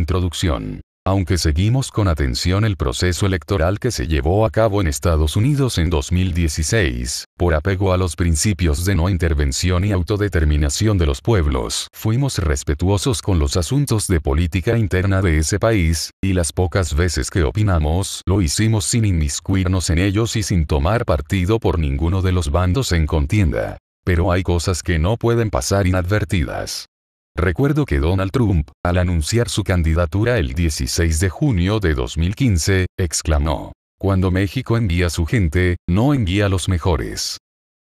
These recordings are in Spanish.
introducción. Aunque seguimos con atención el proceso electoral que se llevó a cabo en Estados Unidos en 2016, por apego a los principios de no intervención y autodeterminación de los pueblos, fuimos respetuosos con los asuntos de política interna de ese país, y las pocas veces que opinamos, lo hicimos sin inmiscuirnos en ellos y sin tomar partido por ninguno de los bandos en contienda. Pero hay cosas que no pueden pasar inadvertidas. Recuerdo que Donald Trump, al anunciar su candidatura el 16 de junio de 2015, exclamó: "Cuando México envía a su gente, no envía a los mejores.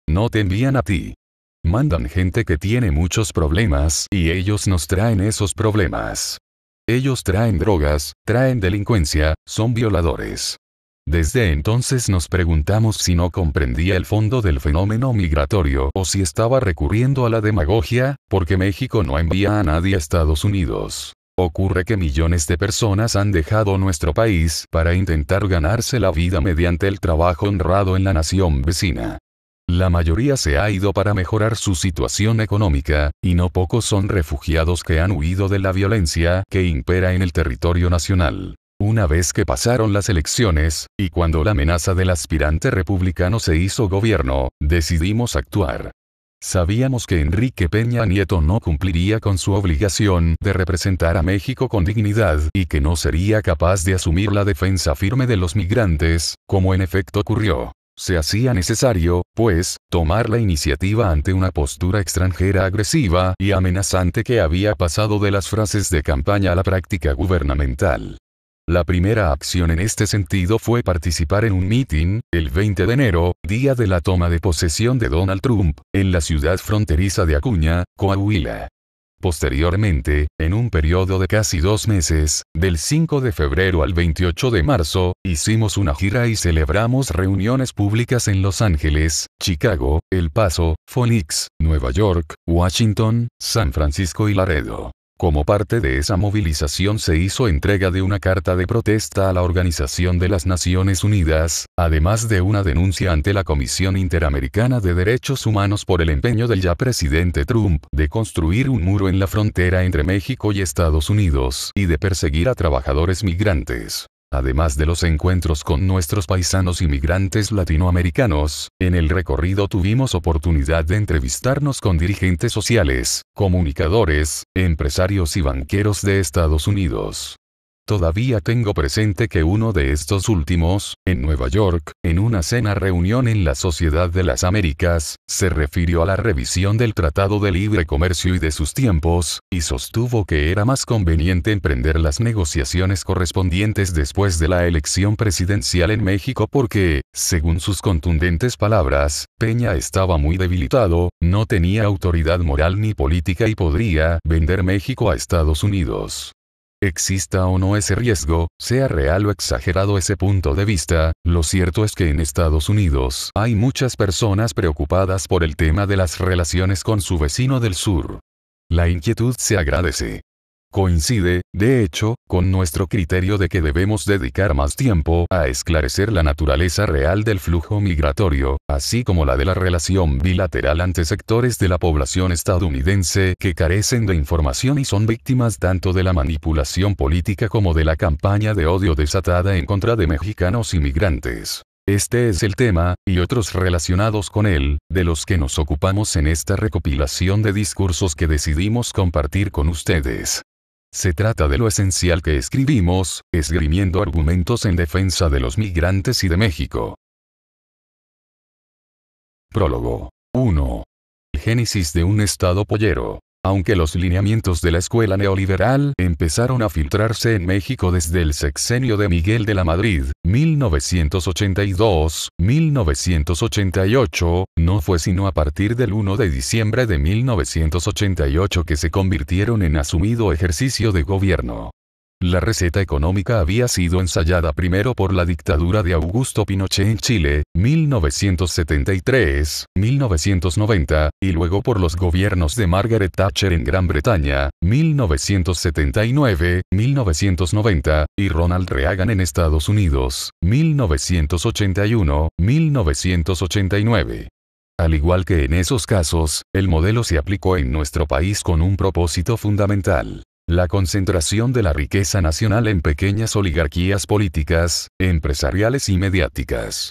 No te envían a ti. Mandan gente que tiene muchos problemas y ellos nos traen esos problemas. Ellos traen drogas, traen delincuencia, son violadores". Desde entonces nos preguntamos si no comprendía el fondo del fenómeno migratorio o si estaba recurriendo a la demagogia, porque México no envía a nadie a Estados Unidos. Ocurre que millones de personas han dejado nuestro país para intentar ganarse la vida mediante el trabajo honrado en la nación vecina. La mayoría se ha ido para mejorar su situación económica, y no pocos son refugiados que han huido de la violencia que impera en el territorio nacional. Una vez que pasaron las elecciones, y cuando la amenaza del aspirante republicano se hizo gobierno, decidimos actuar. Sabíamos que Enrique Peña Nieto no cumpliría con su obligación de representar a México con dignidad y que no sería capaz de asumir la defensa firme de los migrantes, como en efecto ocurrió. Se hacía necesario, pues, tomar la iniciativa ante una postura extranjera agresiva y amenazante que había pasado de las frases de campaña a la práctica gubernamental. La primera acción en este sentido fue participar en un mitin, el 20 de enero, día de la toma de posesión de Donald Trump, en la ciudad fronteriza de Acuña, Coahuila. Posteriormente, en un periodo de casi 2 meses, del 5 de febrero al 28 de marzo, hicimos una gira y celebramos reuniones públicas en Los Ángeles, Chicago, El Paso, Phoenix, Nueva York, Washington, San Francisco y Laredo. Como parte de esa movilización se hizo entrega de una carta de protesta a la Organización de las Naciones Unidas, además de una denuncia ante la Comisión Interamericana de Derechos Humanos por el empeño del ya presidente Trump de construir un muro en la frontera entre México y Estados Unidos y de perseguir a trabajadores migrantes. Además de los encuentros con nuestros paisanos inmigrantes latinoamericanos, en el recorrido tuvimos oportunidad de entrevistarnos con dirigentes sociales, comunicadores, empresarios y banqueros de Estados Unidos. Todavía tengo presente que uno de estos últimos, en Nueva York, en una cena reunión en la Sociedad de las Américas, se refirió a la revisión del Tratado de Libre Comercio y de sus tiempos, y sostuvo que era más conveniente emprender las negociaciones correspondientes después de la elección presidencial en México porque, según sus contundentes palabras, Peña estaba muy debilitado, no tenía autoridad moral ni política y podría vender México a Estados Unidos. Exista o no ese riesgo, sea real o exagerado ese punto de vista, lo cierto es que en Estados Unidos hay muchas personas preocupadas por el tema de las relaciones con su vecino del sur. La inquietud se agradece. Coincide, de hecho, con nuestro criterio de que debemos dedicar más tiempo a esclarecer la naturaleza real del flujo migratorio, así como la de la relación bilateral ante sectores de la población estadounidense que carecen de información y son víctimas tanto de la manipulación política como de la campaña de odio desatada en contra de mexicanos inmigrantes. Este es el tema, y otros relacionados con él, de los que nos ocupamos en esta recopilación de discursos que decidimos compartir con ustedes. Se trata de lo esencial que escribimos, esgrimiendo argumentos en defensa de los migrantes y de México. Prólogo. 1. El génesis de un Estado pollero. Aunque los lineamientos de la escuela neoliberal empezaron a filtrarse en México desde el sexenio de Miguel de la Madrid, 1982-1988, no fue sino a partir del 1 de diciembre de 1988 que se convirtieron en asumido ejercicio de gobierno. La receta económica había sido ensayada primero por la dictadura de Augusto Pinochet en Chile, 1973-1990, y luego por los gobiernos de Margaret Thatcher en Gran Bretaña, 1979-1990, y Ronald Reagan en Estados Unidos, 1981-1989. Al igual que en esos casos, el modelo se aplicó en nuestro país con un propósito fundamental: La concentración de la riqueza nacional en pequeñas oligarquías políticas, empresariales y mediáticas.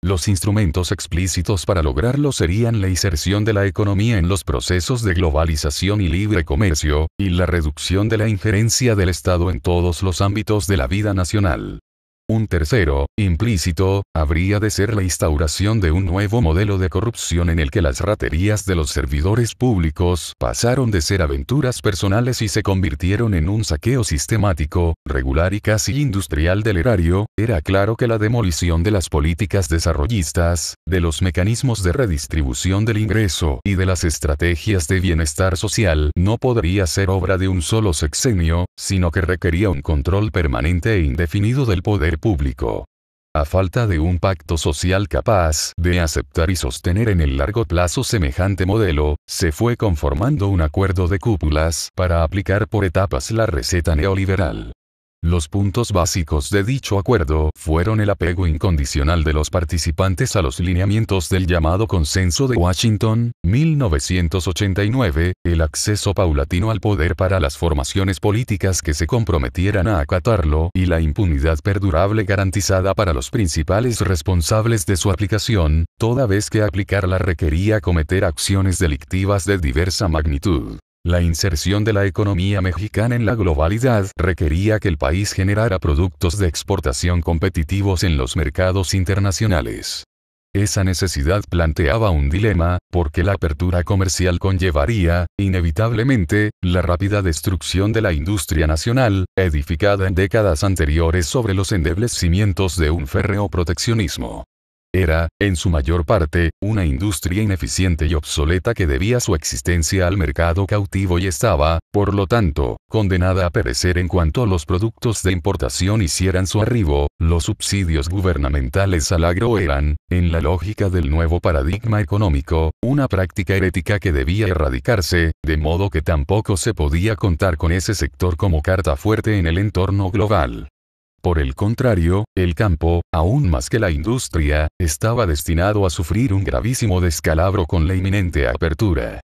Los instrumentos explícitos para lograrlo serían la inserción de la economía en los procesos de globalización y libre comercio, y la reducción de la injerencia del Estado en todos los ámbitos de la vida nacional. Un tercero, implícito, habría de ser la instauración de un nuevo modelo de corrupción en el que las raterías de los servidores públicos pasaron de ser aventuras personales y se convirtieron en un saqueo sistemático, regular y casi industrial del erario. Era claro que la demolición de las políticas desarrollistas, de los mecanismos de redistribución del ingreso y de las estrategias de bienestar social no podría ser obra de un solo sexenio, sino que requería un control permanente e indefinido del poder público. A falta de un pacto social capaz de aceptar y sostener en el largo plazo semejante modelo, se fue conformando un acuerdo de cúpulas para aplicar por etapas la receta neoliberal. Los puntos básicos de dicho acuerdo fueron el apego incondicional de los participantes a los lineamientos del llamado Consenso de Washington, 1989, el acceso paulatino al poder para las formaciones políticas que se comprometieran a acatarlo y la impunidad perdurable garantizada para los principales responsables de su aplicación, toda vez que aplicarla requería cometer acciones delictivas de diversa magnitud. La inserción de la economía mexicana en la globalidad requería que el país generara productos de exportación competitivos en los mercados internacionales. Esa necesidad planteaba un dilema, porque la apertura comercial conllevaría, inevitablemente, la rápida destrucción de la industria nacional, edificada en décadas anteriores sobre los endebles cimientos de un férreo proteccionismo. Era, en su mayor parte, una industria ineficiente y obsoleta que debía su existencia al mercado cautivo y estaba, por lo tanto, condenada a perecer en cuanto los productos de importación hicieran su arribo. Los subsidios gubernamentales al agro eran, en la lógica del nuevo paradigma económico, una práctica herética que debía erradicarse, de modo que tampoco se podía contar con ese sector como carta fuerte en el entorno global. Por el contrario, el campo, aún más que la industria, estaba destinado a sufrir un gravísimo descalabro con la inminente apertura.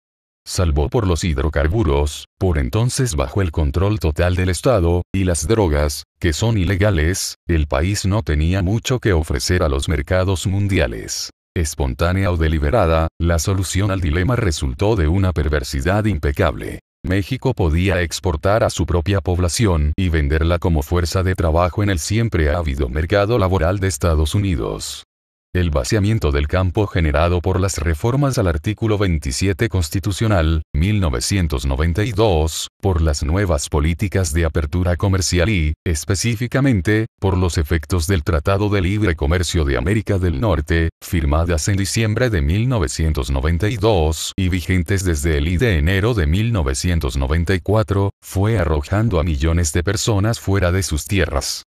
Salvo por los hidrocarburos, por entonces bajo el control total del Estado, y las drogas, que son ilegales, el país no tenía mucho que ofrecer a los mercados mundiales. Espontánea o deliberada, la solución al dilema resultó de una perversidad impecable. México podía exportar a su propia población y venderla como fuerza de trabajo en el siempre ávido mercado laboral de Estados Unidos. El vaciamiento del campo generado por las reformas al artículo 27 constitucional, 1992, por las nuevas políticas de apertura comercial y, específicamente, por los efectos del Tratado de Libre Comercio de América del Norte, firmadas en diciembre de 1992 y vigentes desde el I de enero de 1994, fue arrojando a millones de personas fuera de sus tierras.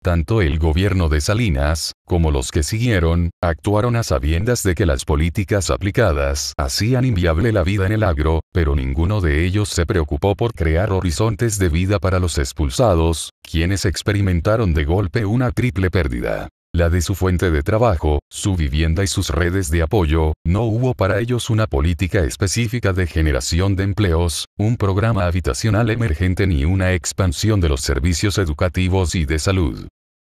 Tanto el gobierno de Salinas, como los que siguieron, actuaron a sabiendas de que las políticas aplicadas hacían inviable la vida en el agro, pero ninguno de ellos se preocupó por crear horizontes de vida para los expulsados, quienes experimentaron de golpe una triple pérdida. La de su fuente de trabajo, su vivienda y sus redes de apoyo. No hubo para ellos una política específica de generación de empleos, un programa habitacional emergente ni una expansión de los servicios educativos y de salud.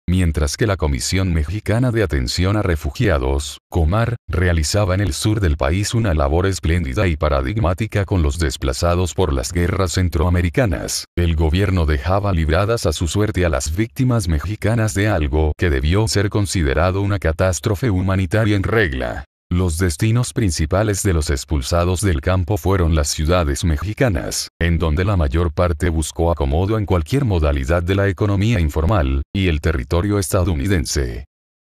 Mientras que la Comisión Mexicana de Atención a Refugiados, Comar, realizaba en el sur del país una labor espléndida y paradigmática con los desplazados por las guerras centroamericanas, el gobierno dejaba libradas a su suerte a las víctimas mexicanas de algo que debió ser considerado una catástrofe humanitaria en regla. Los destinos principales de los expulsados del campo fueron las ciudades mexicanas, en donde la mayor parte buscó acomodo en cualquier modalidad de la economía informal, y el territorio estadounidense.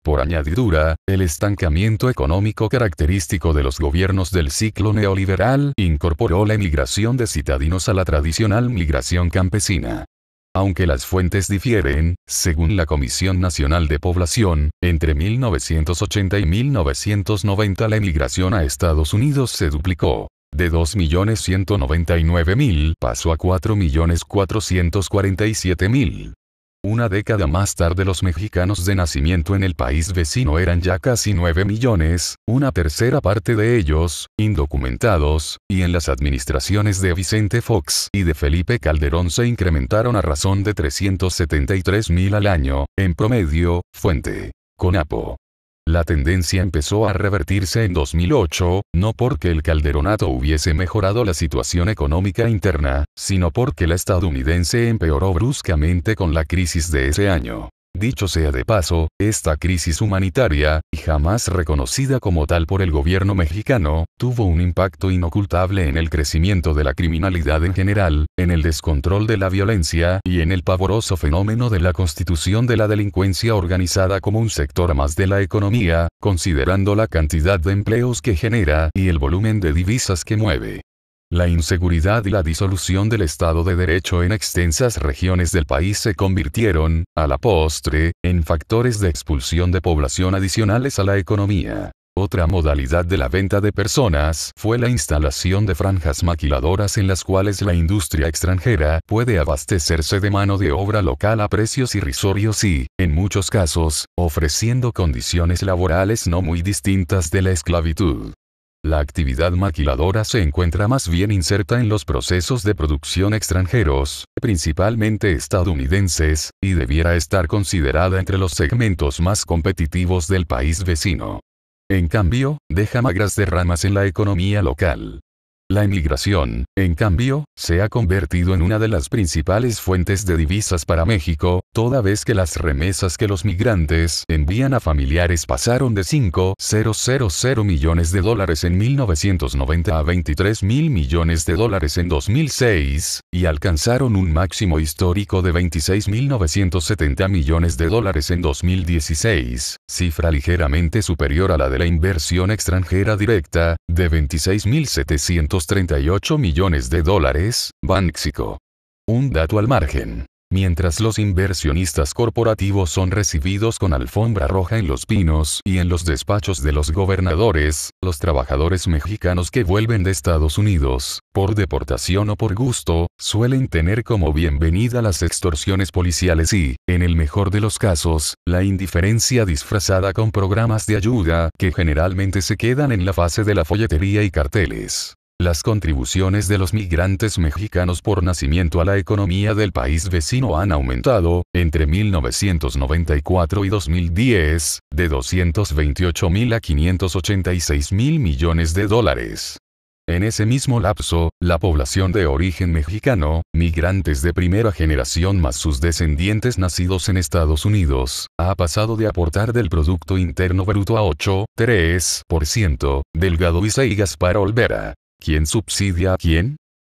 Por añadidura, el estancamiento económico característico de los gobiernos del ciclo neoliberal incorporó la emigración de citadinos a la tradicional migración campesina. Aunque las fuentes difieren, según la Comisión Nacional de Población, entre 1980 y 1990 la emigración a Estados Unidos se duplicó. De 2.199.000 pasó a 4.447.000. Una década más tarde los mexicanos de nacimiento en el país vecino eran ya casi 9 millones, una tercera parte de ellos, indocumentados, y en las administraciones de Vicente Fox y de Felipe Calderón se incrementaron a razón de 373,000 al año, en promedio, fuente CONAPO. La tendencia empezó a revertirse en 2008, no porque el calderonato hubiese mejorado la situación económica interna, sino porque la estadounidense empeoró bruscamente con la crisis de ese año. Dicho sea de paso, esta crisis humanitaria, y jamás reconocida como tal por el gobierno mexicano, tuvo un impacto inocultable en el crecimiento de la criminalidad en general, en el descontrol de la violencia y en el pavoroso fenómeno de la constitución de la delincuencia organizada como un sector más de la economía, considerando la cantidad de empleos que genera y el volumen de divisas que mueve. La inseguridad y la disolución del Estado de Derecho en extensas regiones del país se convirtieron, a la postre, en factores de expulsión de población adicionales a la economía. Otra modalidad de la venta de personas fue la instalación de franjas maquiladoras en las cuales la industria extranjera puede abastecerse de mano de obra local a precios irrisorios y, en muchos casos, ofreciendo condiciones laborales no muy distintas de la esclavitud. La actividad maquiladora se encuentra más bien inserta en los procesos de producción extranjeros, principalmente estadounidenses, y debiera estar considerada entre los segmentos más competitivos del país vecino. En cambio, deja magras derramas en la economía local. La emigración, en cambio, se ha convertido en una de las principales fuentes de divisas para México, toda vez que las remesas que los migrantes envían a familiares pasaron de 5,000 millones de dólares en 1990 a 23,000 millones de dólares en 2006, y alcanzaron un máximo histórico de 26,970 millones de dólares en 2016, cifra ligeramente superior a la de la inversión extranjera directa, de 26,738 millones de dólares, Banxico. Un dato al margen. Mientras los inversionistas corporativos son recibidos con alfombra roja en Los Pinos y en los despachos de los gobernadores, los trabajadores mexicanos que vuelven de Estados Unidos, por deportación o por gusto, suelen tener como bienvenida las extorsiones policiales y, en el mejor de los casos, la indiferencia disfrazada con programas de ayuda que generalmente se quedan en la fase de la folletería y carteles. Las contribuciones de los migrantes mexicanos por nacimiento a la economía del país vecino han aumentado, entre 1994 y 2010, de 228,000 a 586,000 millones de dólares. En ese mismo lapso, la población de origen mexicano, migrantes de primera generación más sus descendientes nacidos en Estados Unidos, ha pasado de aportar del Producto Interno Bruto a 8,3%, Delgado Isa y Gaspar Olvera. ¿Quién subsidia a quién?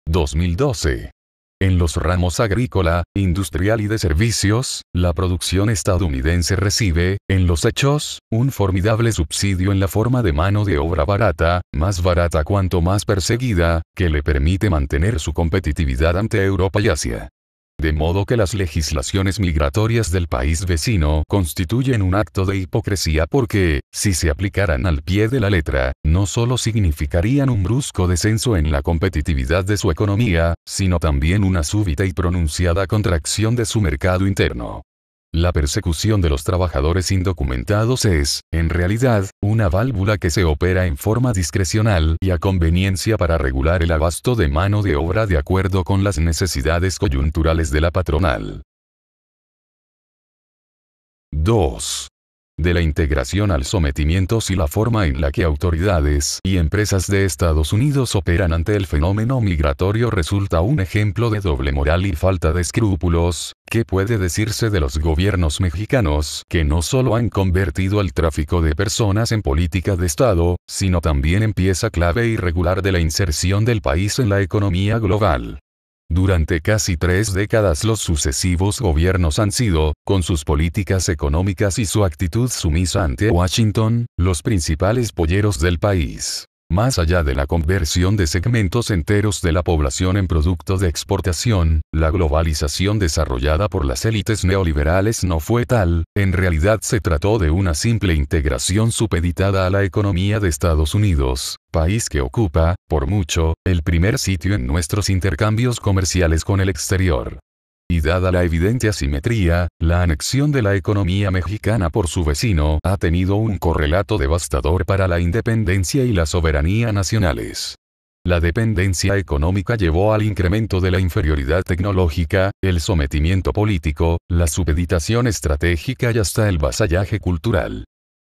2012. En los ramos agrícola, industrial y de servicios, la producción estadounidense recibe, en los hechos, un formidable subsidio en la forma de mano de obra barata, más barata cuanto más perseguida, que le permite mantener su competitividad ante Europa y Asia. De modo que las legislaciones migratorias del país vecino constituyen un acto de hipocresía porque, si se aplicaran al pie de la letra, no solo significarían un brusco descenso en la competitividad de su economía, sino también una súbita y pronunciada contracción de su mercado interno. La persecución de los trabajadores indocumentados es, en realidad, una válvula que se opera en forma discrecional y a conveniencia para regular el abasto de mano de obra de acuerdo con las necesidades coyunturales de la patronal. 2. De la integración al sometimiento y la forma en la que autoridades y empresas de Estados Unidos operan ante el fenómeno migratorio resulta un ejemplo de doble moral y falta de escrúpulos. ¿Qué puede decirse de los gobiernos mexicanos que no solo han convertido el tráfico de personas en política de Estado, sino también en pieza clave y regular de la inserción del país en la economía global? Durante casi 3 décadas los sucesivos gobiernos han sido, con sus políticas económicas y su actitud sumisa ante Washington, los principales polleros del país. Más allá de la conversión de segmentos enteros de la población en producto de exportación, la globalización desarrollada por las élites neoliberales no fue tal, en realidad se trató de una simple integración supeditada a la economía de Estados Unidos, país que ocupa, por mucho, el primer sitio en nuestros intercambios comerciales con el exterior. Y dada la evidente asimetría, la anexión de la economía mexicana por su vecino ha tenido un correlato devastador para la independencia y la soberanía nacionales. La dependencia económica llevó al incremento de la inferioridad tecnológica, el sometimiento político, la supeditación estratégica y hasta el vasallaje cultural.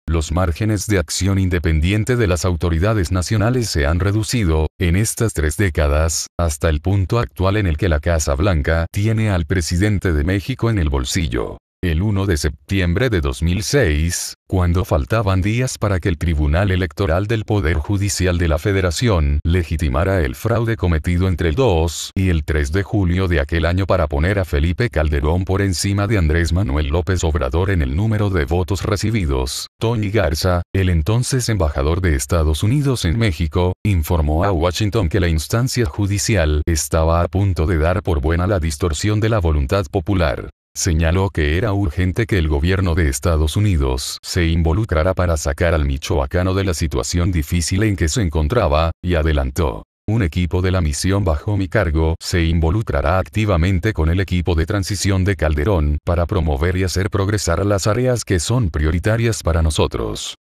Los márgenes de acción independiente de las autoridades nacionales se han reducido, en estas 3 décadas, hasta el punto actual en el que la Casa Blanca tiene al presidente de México en el bolsillo. El 1 de septiembre de 2006, cuando faltaban días para que el Tribunal Electoral del Poder Judicial de la Federación legitimara el fraude cometido entre el 2 y el 3 de julio de aquel año para poner a Felipe Calderón por encima de Andrés Manuel López Obrador en el número de votos recibidos, Tony Garza, el entonces embajador de Estados Unidos en México, informó a Washington que la instancia judicial estaba a punto de dar por buena la distorsión de la voluntad popular. Señaló que era urgente que el gobierno de Estados Unidos se involucrara para sacar al michoacano de la situación difícil en que se encontraba, y adelantó: un equipo de la misión bajo mi cargo se involucrará activamente con el equipo de transición de Calderón para promover y hacer progresar las áreas que son prioritarias para nosotros.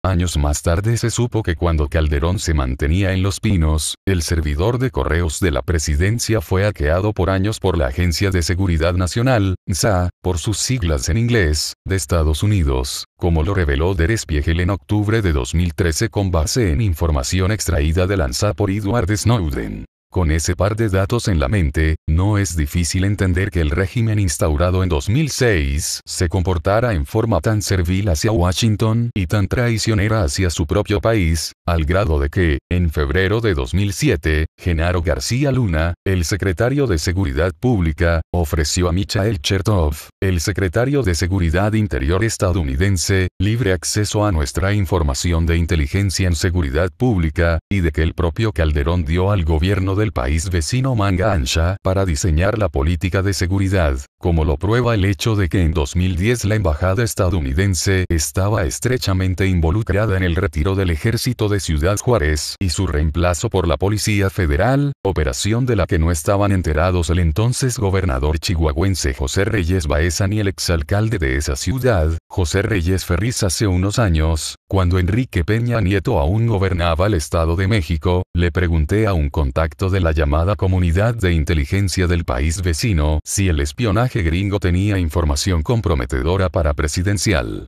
Años más tarde se supo que cuando Calderón se mantenía en Los Pinos, el servidor de correos de la presidencia fue hackeado por años por la Agencia de Seguridad Nacional, NSA, por sus siglas en inglés, de Estados Unidos, como lo reveló Der Spiegel en octubre de 2013 con base en información extraída de la NSA por Edward Snowden. Con ese par de datos en la mente, no es difícil entender que el régimen instaurado en 2006 se comportara en forma tan servil hacia Washington y tan traicionera hacia su propio país, al grado de que, en febrero de 2007, Genaro García Luna, el secretario de Seguridad Pública, ofreció a Michael Chertoff, el secretario de Seguridad Interior estadounidense, libre acceso a nuestra información de inteligencia en seguridad pública, y de que el propio Calderón dio al gobierno del país vecino manga ancha para diseñar la política de seguridad, como lo prueba el hecho de que en 2010 la embajada estadounidense estaba estrechamente involucrada en el retiro del ejército de Ciudad Juárez y su reemplazo por la Policía Federal, operación de la que no estaban enterados el entonces gobernador chihuahuense José Reyes Baeza ni el exalcalde de esa ciudad, José Reyes Ferriz. Hace unos años, cuando Enrique Peña Nieto aún gobernaba el Estado de México, le pregunté a un contacto de la llamada Comunidad de Inteligencia del país vecino si el espionaje gringo tenía información comprometedora para Presidencial.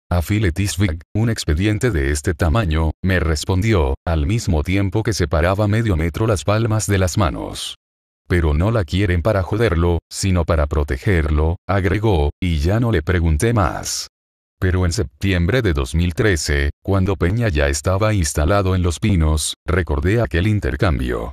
Affiliate Tisvig, un expediente de este tamaño, me respondió, al mismo tiempo que separaba medio metro las palmas de las manos. Pero no la quieren para joderlo, sino para protegerlo, agregó, y ya no le pregunté más. Pero en septiembre de 2013, cuando Peña ya estaba instalado en Los Pinos, recordé aquel intercambio.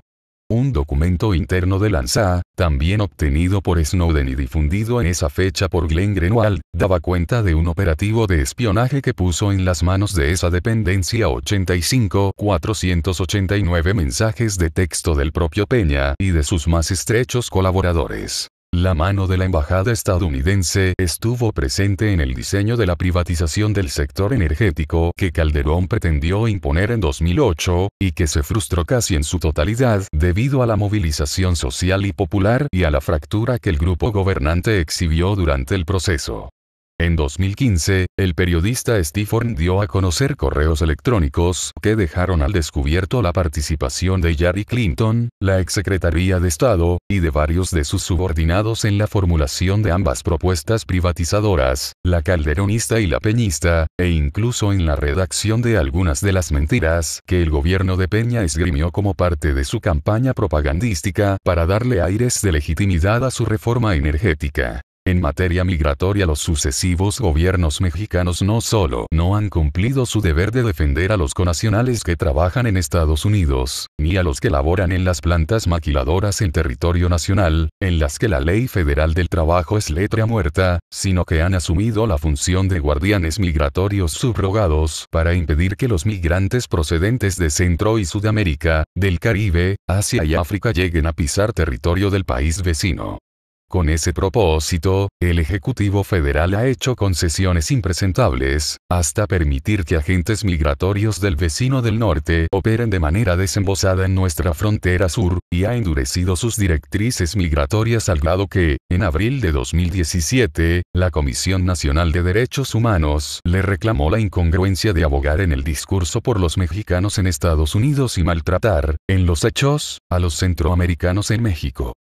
Un documento interno de la NSA, también obtenido por Snowden y difundido en esa fecha por Glenn Greenwald, daba cuenta de un operativo de espionaje que puso en las manos de esa dependencia 85.489 mensajes de texto del propio Peña y de sus más estrechos colaboradores. La mano de la embajada estadounidense estuvo presente en el diseño de la privatización del sector energético que Calderón pretendió imponer en 2008, y que se frustró casi en su totalidad debido a la movilización social y popular y a la fractura que el grupo gobernante exhibió durante el proceso. En 2015, el periodista Steve Horn dio a conocer correos electrónicos que dejaron al descubierto la participación de Hillary Clinton, la exsecretaría de Estado, y de varios de sus subordinados en la formulación de ambas propuestas privatizadoras, la calderonista y la peñista, e incluso en la redacción de algunas de las mentiras que el gobierno de Peña esgrimió como parte de su campaña propagandística para darle aires de legitimidad a su reforma energética. En materia migratoria, los sucesivos gobiernos mexicanos no solo no han cumplido su deber de defender a los connacionales que trabajan en Estados Unidos, ni a los que laboran en las plantas maquiladoras en territorio nacional, en las que la ley federal del trabajo es letra muerta, sino que han asumido la función de guardianes migratorios subrogados para impedir que los migrantes procedentes de Centro y Sudamérica, del Caribe, Asia y África lleguen a pisar territorio del país vecino. Con ese propósito, el Ejecutivo Federal ha hecho concesiones impresentables, hasta permitir que agentes migratorios del vecino del norte operen de manera desembosada en nuestra frontera sur, y ha endurecido sus directrices migratorias al grado que, en abril de 2017, la Comisión Nacional de Derechos Humanos le reclamó la incongruencia de abogar en el discurso por los mexicanos en Estados Unidos y maltratar, en los hechos, a los centroamericanos en México.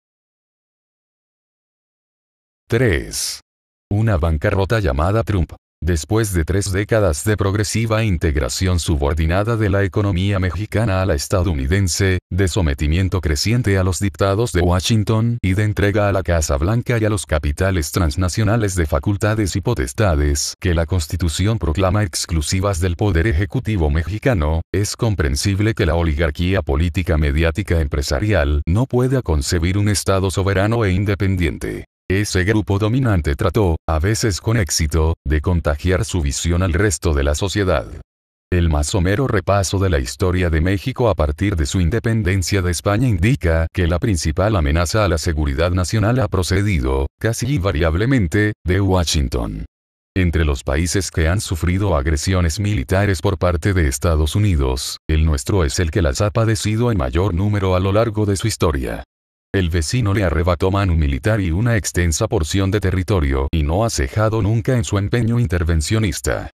3. Una bancarrota llamada Trump. Después de 3 décadas de progresiva integración subordinada de la economía mexicana a la estadounidense, de sometimiento creciente a los dictados de Washington y de entrega a la Casa Blanca y a los capitales transnacionales de facultades y potestades que la Constitución proclama exclusivas del poder ejecutivo mexicano, es comprensible que la oligarquía política mediática empresarial no pueda concebir un Estado soberano e independiente. Ese grupo dominante trató, a veces con éxito, de contagiar su visión al resto de la sociedad. El más somero repaso de la historia de México a partir de su independencia de España indica que la principal amenaza a la seguridad nacional ha procedido, casi invariablemente, de Washington. Entre los países que han sufrido agresiones militares por parte de Estados Unidos, el nuestro es el que las ha padecido en mayor número a lo largo de su historia. El vecino le arrebató mano militar y una extensa porción de territorio y no ha cejado nunca en su empeño intervencionista.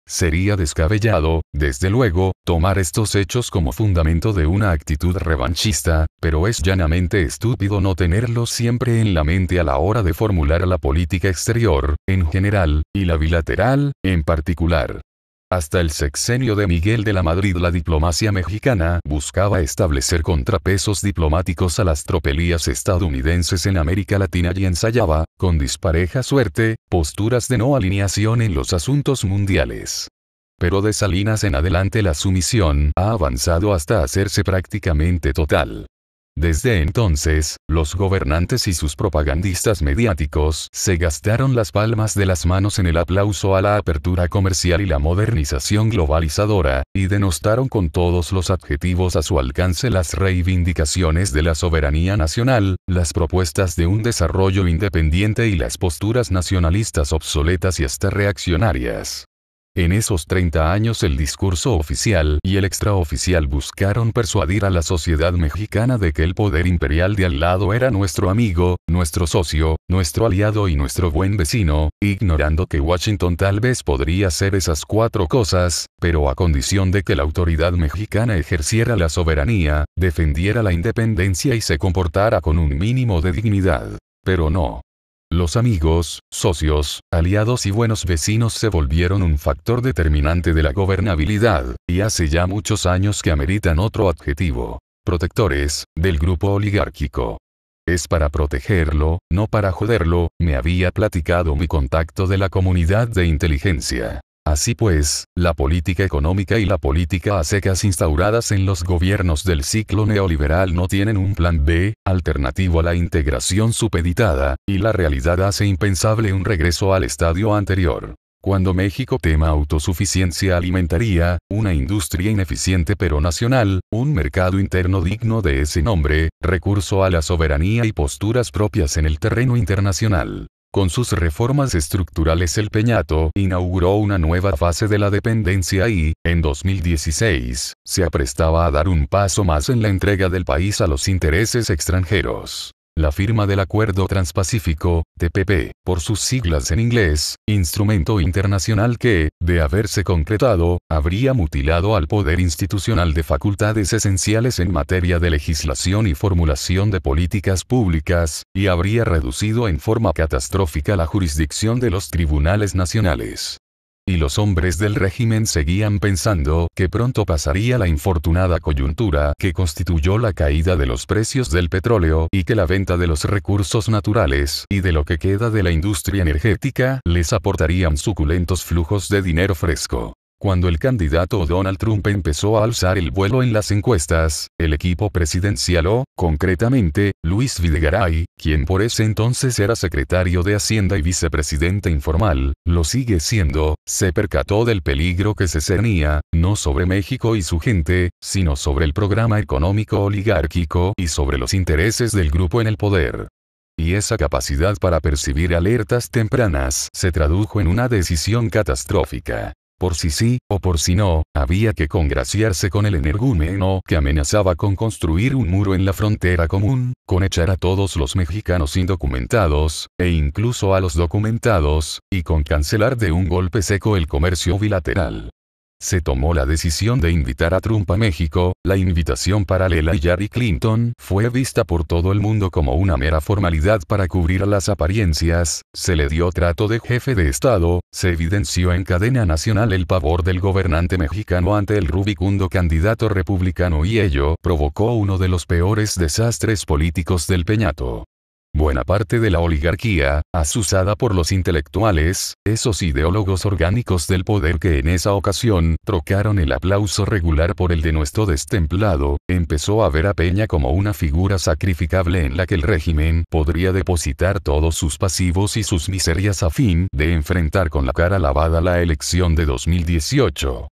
Sería descabellado, desde luego, tomar estos hechos como fundamento de una actitud revanchista, pero es llanamente estúpido no tenerlos siempre en la mente a la hora de formular la política exterior, en general, y la bilateral, en particular. Hasta el sexenio de Miguel de la Madrid la diplomacia mexicana buscaba establecer contrapesos diplomáticos a las tropelías estadounidenses en América Latina y ensayaba, con dispareja suerte, posturas de no alineación en los asuntos mundiales. Pero de Salinas en adelante la sumisión ha avanzado hasta hacerse prácticamente total. Desde entonces, los gobernantes y sus propagandistas mediáticos se gastaron las palmas de las manos en el aplauso a la apertura comercial y la modernización globalizadora, y denostaron con todos los adjetivos a su alcance las reivindicaciones de la soberanía nacional, las propuestas de un desarrollo independiente y las posturas nacionalistas obsoletas y hasta reaccionarias. En esos 30 años el discurso oficial y el extraoficial buscaron persuadir a la sociedad mexicana de que el poder imperial de al lado era nuestro amigo, nuestro socio, nuestro aliado y nuestro buen vecino, ignorando que Washington tal vez podría ser esas 4 cosas, pero a condición de que la autoridad mexicana ejerciera la soberanía, defendiera la independencia y se comportara con un mínimo de dignidad. Pero no. Los amigos, socios, aliados y buenos vecinos se volvieron un factor determinante de la gobernabilidad, y hace ya muchos años que ameritan otro adjetivo: protectores, del grupo oligárquico. Es para protegerlo, no para joderlo, me había platicado mi contacto de la comunidad de inteligencia. Así pues, la política económica y la política a secas instauradas en los gobiernos del ciclo neoliberal no tienen un plan B, alternativo a la integración supeditada, y la realidad hace impensable un regreso al estadio anterior. Cuando México tema autosuficiencia alimentaria, una industria ineficiente pero nacional, un mercado interno digno de ese nombre, recurso a la soberanía y posturas propias en el terreno internacional. Con sus reformas estructurales el Peñato inauguró una nueva fase de la dependencia y, en 2016, se aprestaba a dar un paso más en la entrega del país a los intereses extranjeros. La firma del Acuerdo Transpacífico, TPP, por sus siglas en inglés, instrumento internacional que, de haberse concretado, habría mutilado al poder institucional de facultades esenciales en materia de legislación y formulación de políticas públicas, y habría reducido en forma catastrófica la jurisdicción de los tribunales nacionales. Y los hombres del régimen seguían pensando que pronto pasaría la infortunada coyuntura que constituyó la caída de los precios del petróleo y que la venta de los recursos naturales y de lo que queda de la industria energética les aportarían suculentos flujos de dinero fresco. Cuando el candidato Donald Trump empezó a alzar el vuelo en las encuestas, el equipo presidencial o, concretamente, Luis Videgaray, quien por ese entonces era secretario de Hacienda y vicepresidente informal, lo sigue siendo, se percató del peligro que se cernía, no sobre México y su gente, sino sobre el programa económico oligárquico y sobre los intereses del grupo en el poder. y esa capacidad para percibir alertas tempranas se tradujo en una decisión catastrófica. Por si sí, o por si no, había que congraciarse con el energúmeno que amenazaba con construir un muro en la frontera común, con echar a todos los mexicanos indocumentados, e incluso a los documentados, y con cancelar de un golpe seco el comercio bilateral. Se tomó la decisión de invitar a Trump a México. La invitación paralela a Hillary Clinton fue vista por todo el mundo como una mera formalidad para cubrir las apariencias, se le dio trato de jefe de Estado, se evidenció en cadena nacional el pavor del gobernante mexicano ante el rubicundo candidato republicano y ello provocó uno de los peores desastres políticos del Peñato. Buena parte de la oligarquía, azuzada por los intelectuales, esos ideólogos orgánicos del poder que en esa ocasión trocaron el aplauso regular por el denuesto destemplado, empezó a ver a Peña como una figura sacrificable en la que el régimen podría depositar todos sus pasivos y sus miserias a fin de enfrentar con la cara lavada la elección de 2018.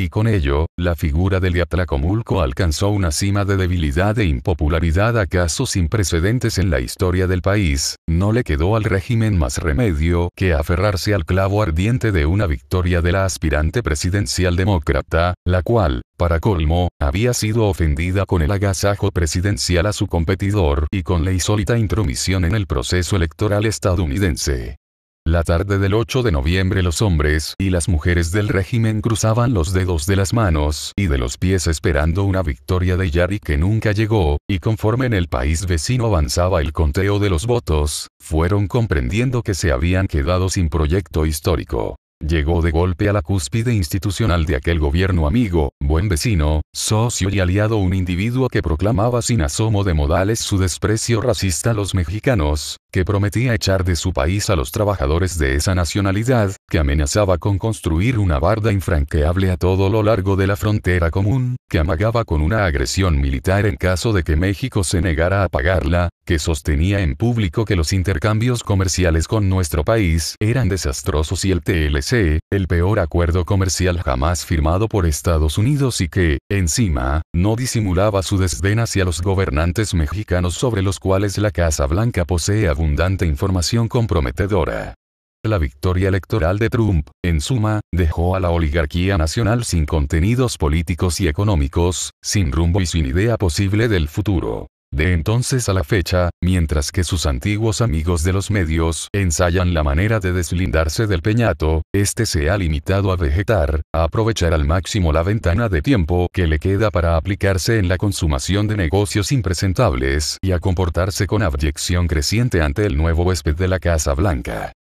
Y con ello, la figura de Atlacomulco alcanzó una cima de debilidad e impopularidad acaso sin precedentes en la historia del país. No le quedó al régimen más remedio que aferrarse al clavo ardiente de una victoria de la aspirante presidencial demócrata, la cual, para colmo, había sido ofendida con el agasajo presidencial a su competidor y con la insólita intromisión en el proceso electoral estadounidense. La tarde del 8 de noviembre los hombres y las mujeres del régimen cruzaban los dedos de las manos y de los pies esperando una victoria de Hillary que nunca llegó, y conforme en el país vecino avanzaba el conteo de los votos, fueron comprendiendo que se habían quedado sin proyecto histórico. Llegó de golpe a la cúspide institucional de aquel gobierno amigo, buen vecino, socio y aliado un individuo que proclamaba sin asomo de modales su desprecio racista a los mexicanos, que prometía echar de su país a los trabajadores de esa nacionalidad, que amenazaba con construir una barda infranqueable a todo lo largo de la frontera común, que amagaba con una agresión militar en caso de que México se negara a pagarla, que sostenía en público que los intercambios comerciales con nuestro país eran desastrosos y el TLC, el peor acuerdo comercial jamás firmado por Estados Unidos y que, encima, no disimulaba su desdén hacia los gobernantes mexicanos sobre los cuales la Casa Blanca posee abundante información comprometedora. La victoria electoral de Trump, en suma, dejó a la oligarquía nacional sin contenidos políticos y económicos, sin rumbo y sin idea posible del futuro. De entonces a la fecha, mientras que sus antiguos amigos de los medios ensayan la manera de deslindarse del Peñato, este se ha limitado a vegetar, a aprovechar al máximo la ventana de tiempo que le queda para aplicarse en la consumación de negocios impresentables y a comportarse con abyección creciente ante el nuevo huésped de la Casa Blanca.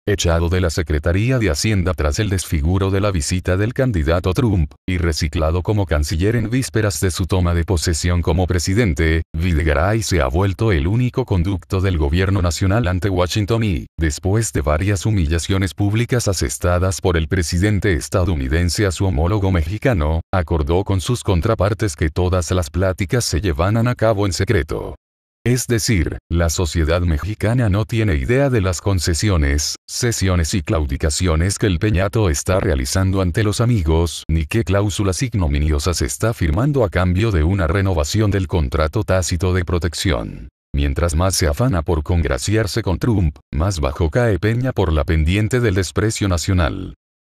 Echado de la Secretaría de Hacienda tras el desfiguro de la visita del candidato Trump, y reciclado como canciller en vísperas de su toma de posesión como presidente, Videgaray se ha vuelto el único conducto del gobierno nacional ante Washington y, después de varias humillaciones públicas asestadas por el presidente estadounidense a su homólogo mexicano, acordó con sus contrapartes que todas las pláticas se llevaran a cabo en secreto. Es decir, la sociedad mexicana no tiene idea de las concesiones, cesiones y claudicaciones que el Peñato está realizando ante los amigos, ni qué cláusulas ignominiosas está firmando a cambio de una renovación del contrato tácito de protección. Mientras más se afana por congraciarse con Trump, más bajo cae Peña por la pendiente del desprecio nacional.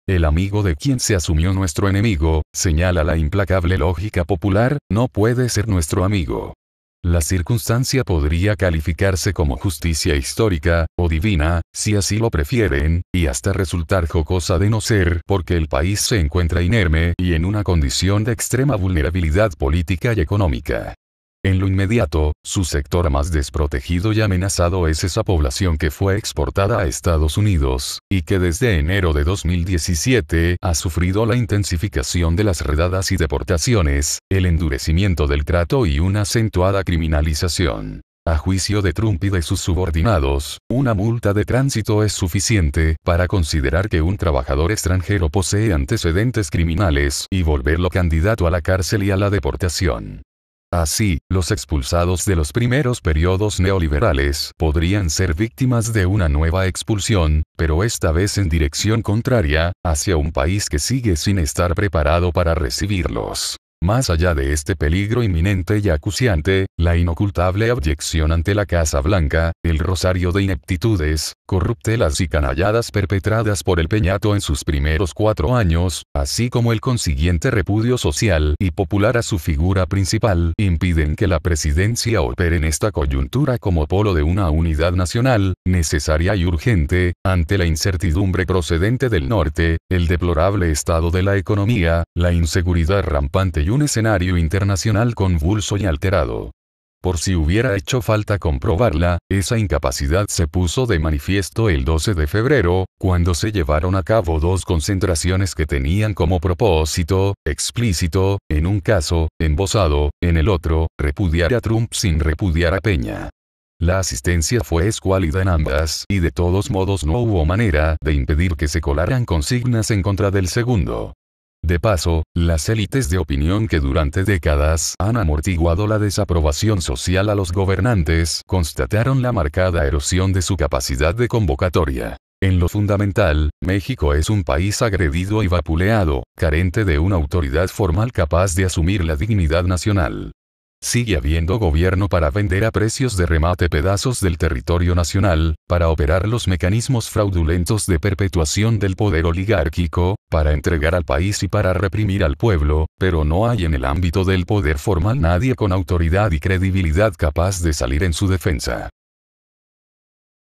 El amigo de quien se asumió nuestro enemigo, señala la implacable lógica popular, no puede ser nuestro amigo. La circunstancia podría calificarse como justicia histórica, o divina, si así lo prefieren, y hasta resultar jocosa de no ser porque el país se encuentra inerme y en una condición de extrema vulnerabilidad política y económica. En lo inmediato, su sector más desprotegido y amenazado es esa población que fue exportada a Estados Unidos, y que desde enero de 2017 ha sufrido la intensificación de las redadas y deportaciones, el endurecimiento del trato y una acentuada criminalización. A juicio de Trump y de sus subordinados, una multa de tránsito es suficiente para considerar que un trabajador extranjero posee antecedentes criminales y volverlo candidato a la cárcel y a la deportación. Así, los expulsados de los primeros periodos neoliberales podrían ser víctimas de una nueva expulsión, pero esta vez en dirección contraria, hacia un país que sigue sin estar preparado para recibirlos. Más allá de este peligro inminente y acuciante, la inocultable abyección ante la Casa Blanca, el rosario de ineptitudes, corruptelas y canalladas perpetradas por el Peñato en sus primeros 4 años, así como el consiguiente repudio social y popular a su figura principal, impiden que la presidencia opere en esta coyuntura como polo de una unidad nacional, necesaria y urgente, ante la incertidumbre procedente del norte, el deplorable estado de la economía, la inseguridad rampante y un escenario internacional convulso y alterado. Por si hubiera hecho falta comprobarla, esa incapacidad se puso de manifiesto el 12 de febrero, cuando se llevaron a cabo 2 concentraciones que tenían como propósito, explícito, en un caso, embosado, en el otro, repudiar a Trump sin repudiar a Peña. La asistencia fue escuálida en ambas, y de todos modos no hubo manera de impedir que se colaran consignas en contra del segundo. De paso, las élites de opinión que durante décadas han amortiguado la desaprobación social a los gobernantes, constataron la marcada erosión de su capacidad de convocatoria. En lo fundamental, México es un país agredido y vapuleado, carente de una autoridad formal capaz de asumir la dignidad nacional. Sigue habiendo gobierno para vender a precios de remate pedazos del territorio nacional, para operar los mecanismos fraudulentos de perpetuación del poder oligárquico, para entregar al país y para reprimir al pueblo, pero no hay en el ámbito del poder formal nadie con autoridad y credibilidad capaz de salir en su defensa.